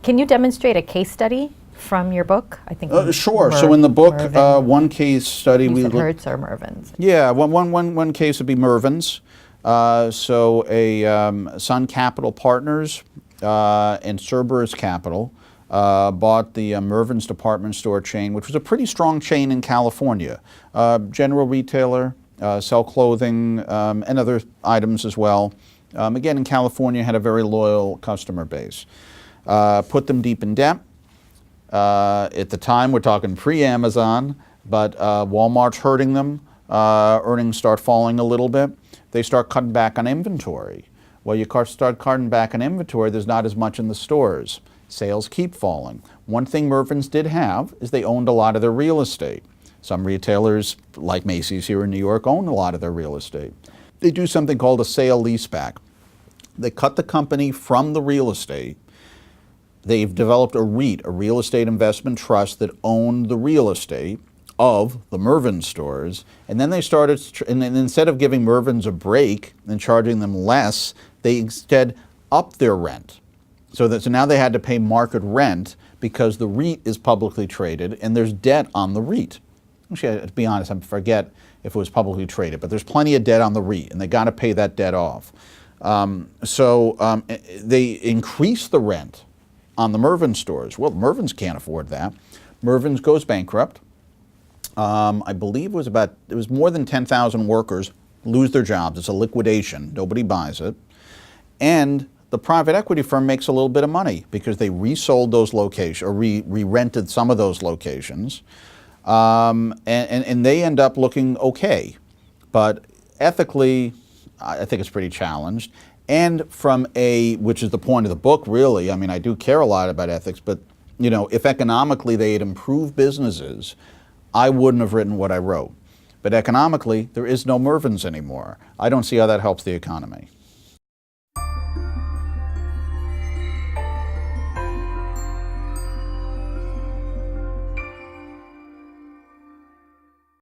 Can you demonstrate a case study from your book? I think. Sure. So in the book, one case study we looked. Hertz or Mervyn's? Yeah, one case would be Mervyn's. So Sun Capital Partners and Cerberus Capital bought the Mervyn's department store chain, which was a pretty strong chain in California. General retailer, sell clothing and other items as well. Again, in California, had a very loyal customer base. Put them deep in debt. At the time, we're talking pre-Amazon, but Walmart's hurting them. Earnings start falling a little bit. They start cutting back on inventory. Well, you start cutting back on inventory, there's not as much in the stores. Sales keep falling. One thing Mervyn's did have is they owned a lot of their real estate. Some retailers, like Macy's here in New York, own a lot of their real estate. They do something called a sale leaseback. They cut the company from the real estate. They've developed a REIT, a real estate investment trust, that owned the real estate of the Mervyn's stores, and then they started, and instead of giving Mervyn's a break and charging them less, they instead upped their rent. So now they had to pay market rent because the REIT is publicly traded and there's debt on the REIT. Actually, to be honest, I forget if it was publicly traded, but there's plenty of debt on the REIT and they got to pay that debt off. They increased the rent on the Mervyn's stores. Well, Mervyn's can't afford that. Mervyn's goes bankrupt. I believe it was more than 10,000 workers lose their jobs. It's a liquidation. Nobody buys it. And the private equity firm makes a little bit of money because they resold those locations or re-rented some of those locations. And they end up looking okay. But ethically, I think it's pretty challenged. And which is the point of the book, really. I mean, I do care a lot about ethics, but if economically they had improved businesses, I wouldn't have written what I wrote. But economically, there is no Mervyn's anymore. I don't see how that helps the economy.